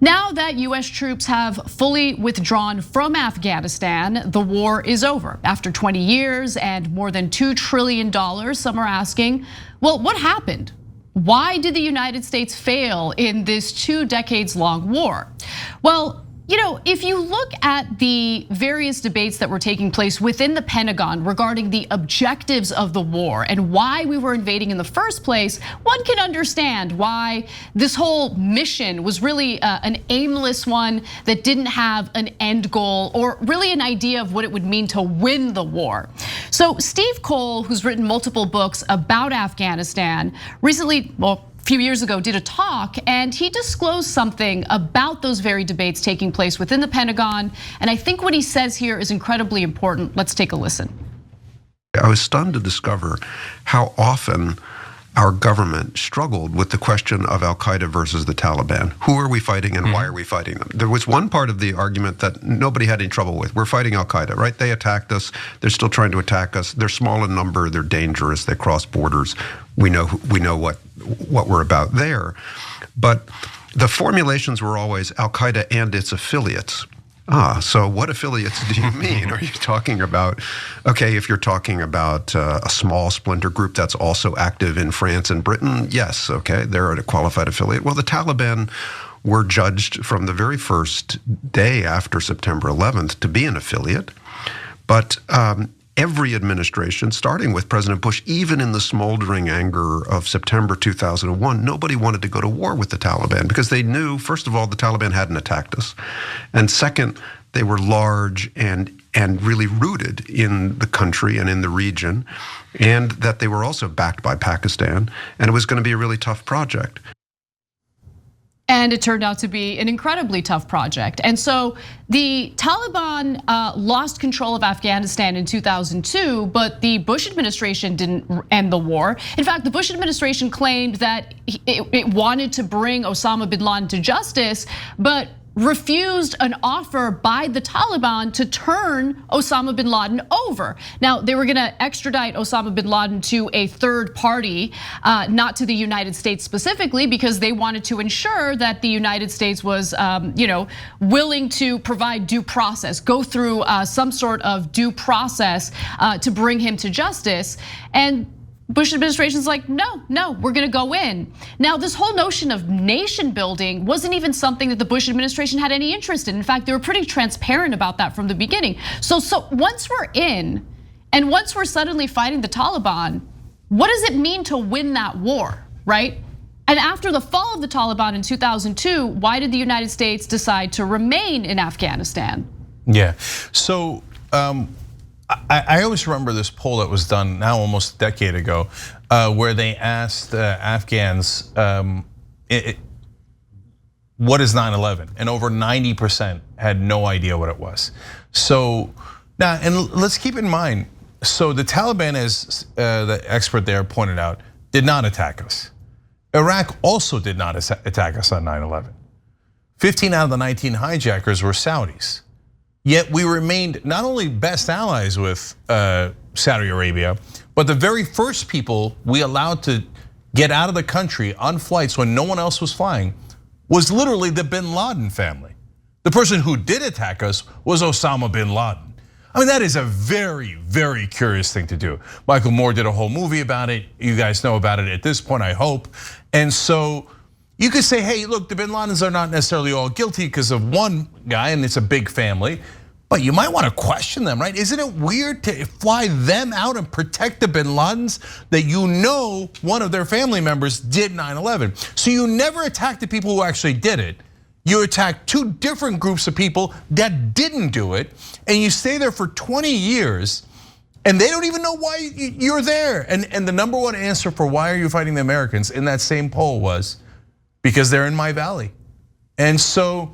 Now that US troops have fully withdrawn from Afghanistan, the war is over. After 20 years and more than $2 trillion, some are asking, well, what happened? Why did the United States fail in this 2 decades long war? Well, if you look at the various debates that were taking place within the Pentagon regarding the objectives of the war and why we were invading in the first place, one can understand why this whole mission was really an aimless one that didn't have an end goal or really an idea of what it would mean to win the war. So Steve Cole, who's written multiple books about Afghanistan, recently, a few years ago, did a talk, and he disclosed something about those very debates taking place within the Pentagon. And I think what he says here is incredibly important. Let's take a listen. I was stunned to discover how often our government struggled with the question of Al-Qaeda versus the Taliban. Who are we fighting and why are we fighting them? There was one part of the argument that nobody had any trouble with. We're fighting Al-Qaeda, right? They attacked us. They're still trying to attack us. They're small in number. They're dangerous. They cross borders. We know what we're about there. But the formulations were always Al-Qaeda and its affiliates. So what affiliates do you mean? Are you talking about, okay, if you're talking about a small splinter group that's also active in France and Britain, yes, okay, they're a qualified affiliate. Well, the Taliban were judged from the very first day after September 11th to be an affiliate. But every administration, starting with President Bush, even in the smoldering anger of September 2001, nobody wanted to go to war with the Taliban because they knew, first of all, the Taliban hadn't attacked us. And second, they were large and really rooted in the country and in the region, and that they were also backed by Pakistan, and it was going to be a really tough project. And it turned out to be an incredibly tough project. And so the Taliban lost control of Afghanistan in 2002, but the Bush administration didn't end the war. In fact, the Bush administration claimed that it wanted to bring Osama bin Laden to justice, but refused an offer by the Taliban to turn Osama bin Laden over. Now, they were gonna extradite Osama bin Laden to a third party, not to the United States specifically, because they wanted to ensure that the United States was willing to provide due process, go through some sort of due process to bring him to justice. And Bush administration's like, no, we're gonna go in. Now, this whole notion of nation building wasn't even something that the Bush administration had any interest in. In fact, they were pretty transparent about that from the beginning. So once we're in, and once we're suddenly fighting the Taliban, what does it mean to win that war, right? And after the fall of the Taliban in 2002, why did the United States decide to remain in Afghanistan? Yeah, so I always remember this poll that was done now almost a decade ago, where they asked Afghans, what is 9/11? And over 90% had no idea what it was. So now, and let's keep in mind, so the Taliban, as the expert there pointed out, did not attack us. Iraq also did not attack us on 9/11. 15 out of the 19 hijackers were Saudis. Yet we remained not only best allies with Saudi Arabia, but the very first people we allowed to get out of the country on flights when no one else was flying was literally the bin Laden family. The person who did attack us was Osama bin Laden. I mean, that is a very, very curious thing to do. Michael Moore did a whole movie about it. You guys know about it at this point, I hope. And so you could say, hey, look, the bin Ladens are not necessarily all guilty because of one guy and it's a big family, but you might want to question them, right? Isn't it weird to fly them out and protect the bin Ladens that you know one of their family members did 9/11? So you never attack the people who actually did it. You attack two different groups of people that didn't do it, and you stay there for 20 years, and they don't even know why you're there. And the number one answer for why are you fighting the Americans in that same poll was, because they're in my valley. And so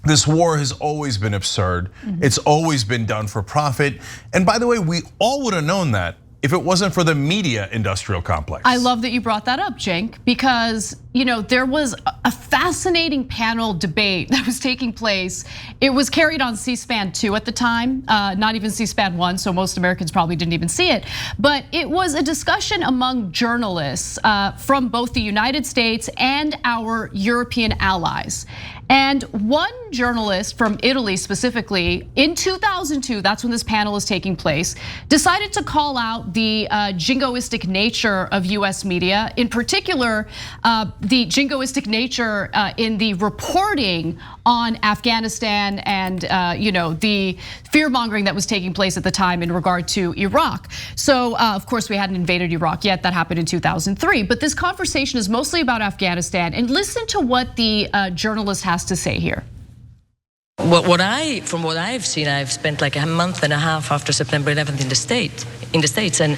this war has always been absurd. It's always been done for profit. And by the way, we all would have known that if it wasn't for the media industrial complex. I love that you brought that up, Cenk, because there was a fascinating panel debate that was taking place. It was carried on C-SPAN 2 at the time, not even C-SPAN 1, so most Americans probably didn't even see it. But it was a discussion among journalists from both the United States and our European allies. And one journalist from Italy specifically, in 2002, that's when this panel is taking place, decided to call out the jingoistic nature of US media, in particular, the jingoistic nature in the reporting on Afghanistan and the fear-mongering that was taking place at the time in regard to Iraq. So of course we hadn't invaded Iraq yet, that happened in 2003. But this conversation is mostly about Afghanistan, and listen to what the journalist has to say here. From what I've seen, I've spent like a month and a half after September 11th in the States, and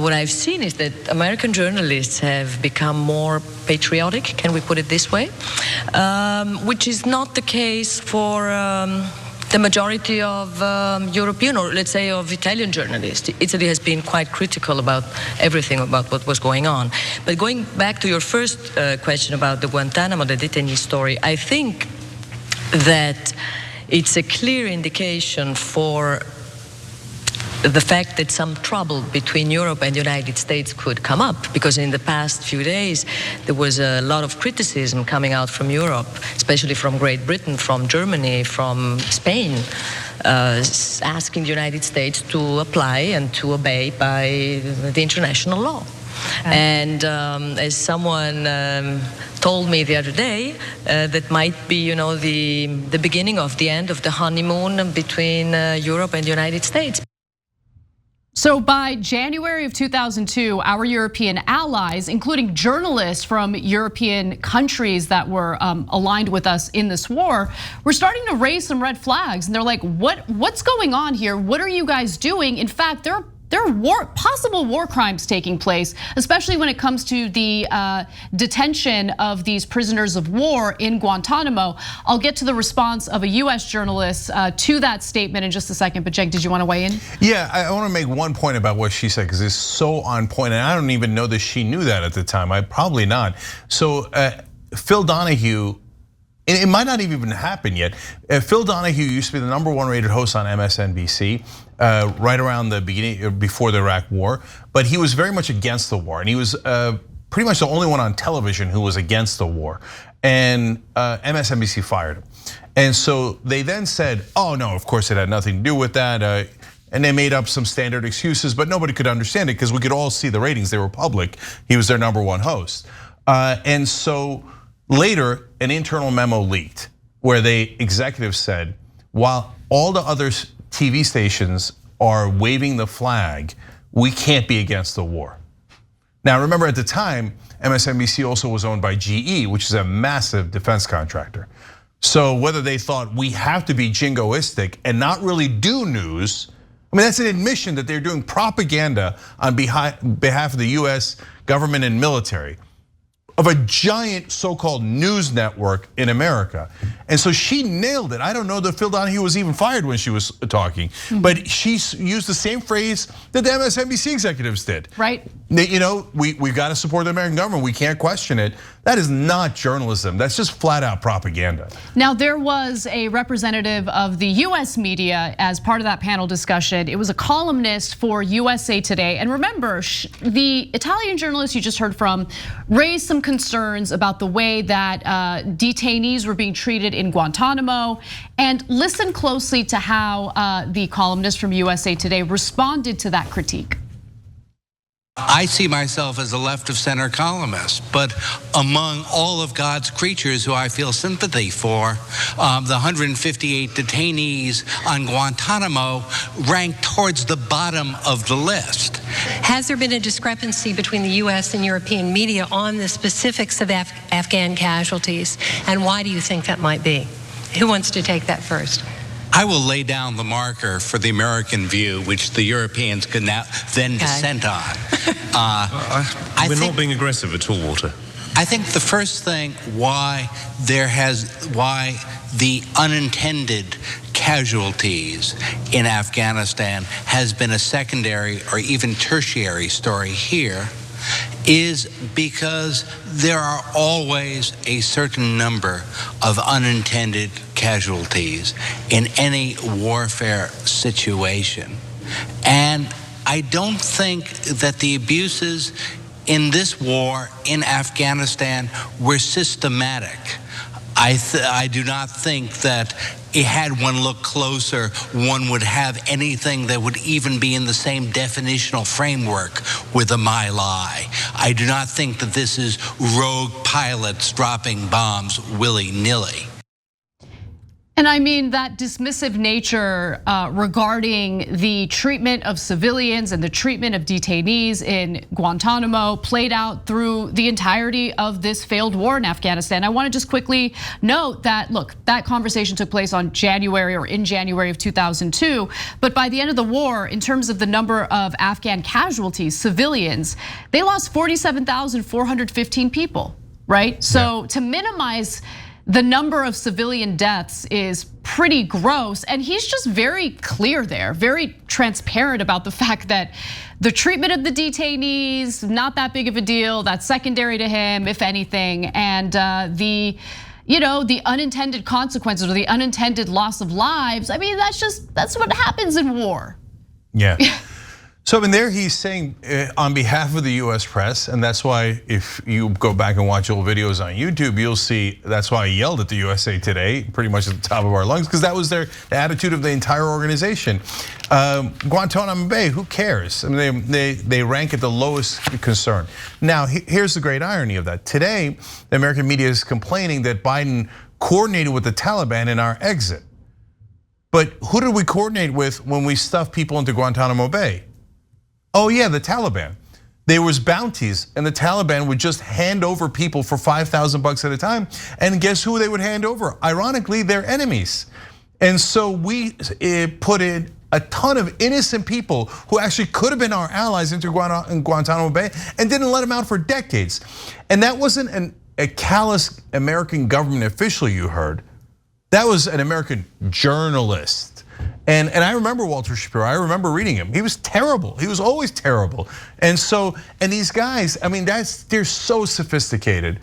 what I've seen is that American journalists have become more patriotic, can we put it this way, which is not the case for the majority of European, or let's say of Italian journalists. Italy has been quite critical about everything about what was going on. But going back to your first question about the Guantanamo, the detainee story, I think that it's a clear indication for the fact that some trouble between Europe and the United States could come up, because in the past few days there was a lot of criticism coming out from Europe, especially from Great Britain, from Germany, from Spain, asking the United States to apply and to obey by the international law. And as someone told me the other day, that might be, the beginning of the end of the honeymoon between Europe and the United States. So by January of 2002, our European allies, including journalists from European countries that were aligned with us in this war, were starting to raise some red flags. And they're like, what's going on here? What are you guys doing? In fact, there are possible war crimes taking place, especially when it comes to the detention of these prisoners of war in Guantanamo. I'll get to the response of a US journalist to that statement in just a second, but Cenk, did you want to weigh in? Yeah, I want to make one point about what she said, because it's so on point, and I don't even know that she knew that at the time. Probably not. So Phil Donahue, it might not even happen yet. Phil Donahue used to be the #1 rated host on MSNBC right around the beginning, before the Iraq War, but he was very much against the war, and he was pretty much the only one on television who was against the war. And MSNBC fired him. And so they then said, oh no, of course it had nothing to do with that. And they made up some standard excuses, but nobody could understand it because we could all see the ratings, they were public. He was their #1 host. And so later, an internal memo leaked where executives said, while all the other TV stations are waving the flag, we can't be against the war. Now, remember at the time, MSNBC also was owned by GE, which is a massive defense contractor. So whether they thought we have to be jingoistic and not really do news, I mean, that's an admission that they're doing propaganda on behalf of the US government and military of a giant so-called news network in America. And so she nailed it. I don't know that Phil Donahue was even fired when she was talking, but she used the same phrase that the MSNBC executives did. Right. We've got to support the American government. We can't question it. That is not journalism. That's just flat out propaganda. Now, there was a representative of the US media as part of that panel discussion. It was a columnist for USA Today. And remember, the Italian journalist you just heard from raised some concerns about the way that detainees were being treated in Guantanamo. And listen closely to how the columnist from USA Today responded to that critique. I see myself as a left of center columnist, but among all of God's creatures who I feel sympathy for, the 158 detainees on Guantanamo rank towards the bottom of the list. Has there been a discrepancy between the US and European media on the specifics of Afghan casualties? And why do you think that might be? Who wants to take that first? I will lay down the marker for the American view, which the Europeans can now then dissent on. We're not being aggressive at all, Walter. I think the first thing why the unintended casualties in Afghanistan has been a secondary or even tertiary story here is because there are always a certain number of unintended casualties in any warfare situation. And I don't think that the abuses in this war in Afghanistan were systematic. I do not think that had one looked closer, one would have anything that would even be in the same definitional framework with the My Lai. I do not think that this is rogue pilots dropping bombs willy-nilly. And I mean, that dismissive nature regarding the treatment of civilians and the treatment of detainees in Guantanamo played out through the entirety of this failed war in Afghanistan. I want to just quickly note that, look, that conversation took place in January of 2002. But by the end of the war, in terms of the number of Afghan casualties, civilians, they lost 47,415 people, right? So to minimize the number of civilian deaths is pretty gross, and he's just very clear there, very transparent about the fact that the treatment of the detainees, not that big of a deal, that's secondary to him, if anything, and the unintended consequences or the unintended loss of lives. I mean, that's what happens in war. Yeah. So in there, he's saying on behalf of the US press, and that's why if you go back and watch old videos on YouTube, you'll see that's why I yelled at the USA Today pretty much at the top of our lungs, because that was the attitude of the entire organization. Guantanamo Bay, who cares? I mean, they rank at the lowest concern. Now, here's the great irony of that. Today, the American media is complaining that Biden coordinated with the Taliban in our exit. But who did we coordinate with when we stuffed people into Guantanamo Bay? Oh yeah, the Taliban. There was bounties, and the Taliban would just hand over people for $5,000 at a time. And guess who they would hand over? Ironically, their enemies. And so we put in a ton of innocent people who actually could have been our allies into Guantanamo Bay and didn't let them out for decades. And that wasn't a callous American government official you heard. That was an American journalist. And I remember Walter Shapiro, I remember reading him. He was terrible, he was always terrible. And these guys, I mean, they're so sophisticated.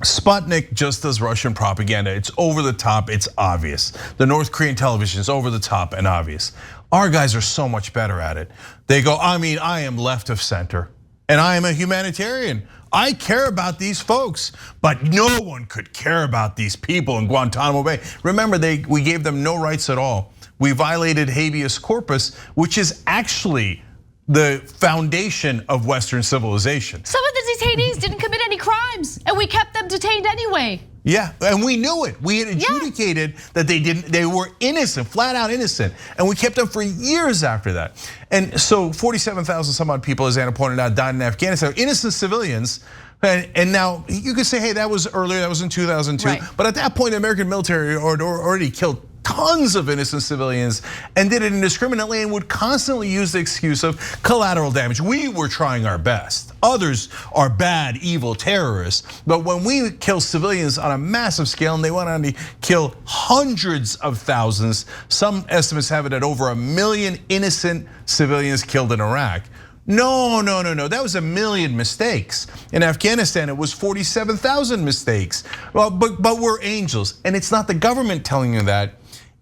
Sputnik just does Russian propaganda. It's over the top, it's obvious. The North Korean television is over the top and obvious. Our guys are so much better at it. They go, I mean, I am left of center and I am a humanitarian. I care about these folks, but no one could care about these people in Guantanamo Bay. Remember, we gave them no rights at all. We violated habeas corpus, which is actually the foundation of Western civilization. Some of the detainees didn't commit any crimes, and we kept them detained anyway. Yeah, and we knew it. We had adjudicated that they didn't. They were innocent, flat out innocent, and we kept them for years after that. And so 47,000 some odd people, as Anna pointed out, died in Afghanistan, innocent civilians. And now you could say, hey, that was earlier, that was in 2002. Right. But at that point, the American military already killed tons of innocent civilians and did it indiscriminately and would constantly use the excuse of collateral damage. We were trying our best. Others are bad, evil terrorists. But when we kill civilians on a massive scale, and they went on to kill hundreds of thousands, some estimates have it at over 1 million innocent civilians killed in Iraq. No, that was 1 million mistakes. In Afghanistan, it was 47,000 mistakes. Well, but we're angels, and it's not the government telling you that.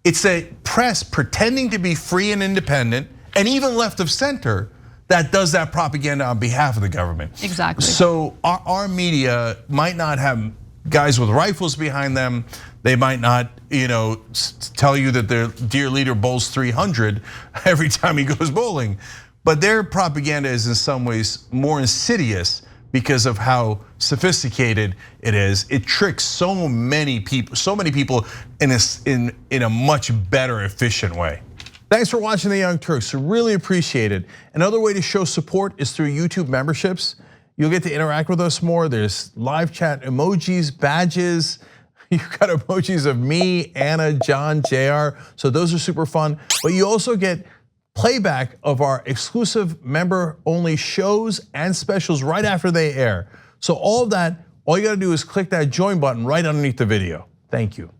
It's a press pretending to be free and independent, and even left of center, that does that propaganda on behalf of the government. Exactly. So our media might not have guys with rifles behind them. They might not, tell you that their dear leader bowls 300 every time he goes bowling. But their propaganda is in some ways more insidious because of how sophisticated it is. It tricks so many people in a much better, efficient way. Thanks for watching The Young Turks, really appreciate it. Another way to show support is through YouTube memberships. You'll get to interact with us more. There's live chat emojis, badges. You've got emojis of me, Anna, John, JR. So those are super fun. But you also get playback of our exclusive member-only shows and specials right after they air. So all of that, all you gotta do is click that join button right underneath the video. Thank you.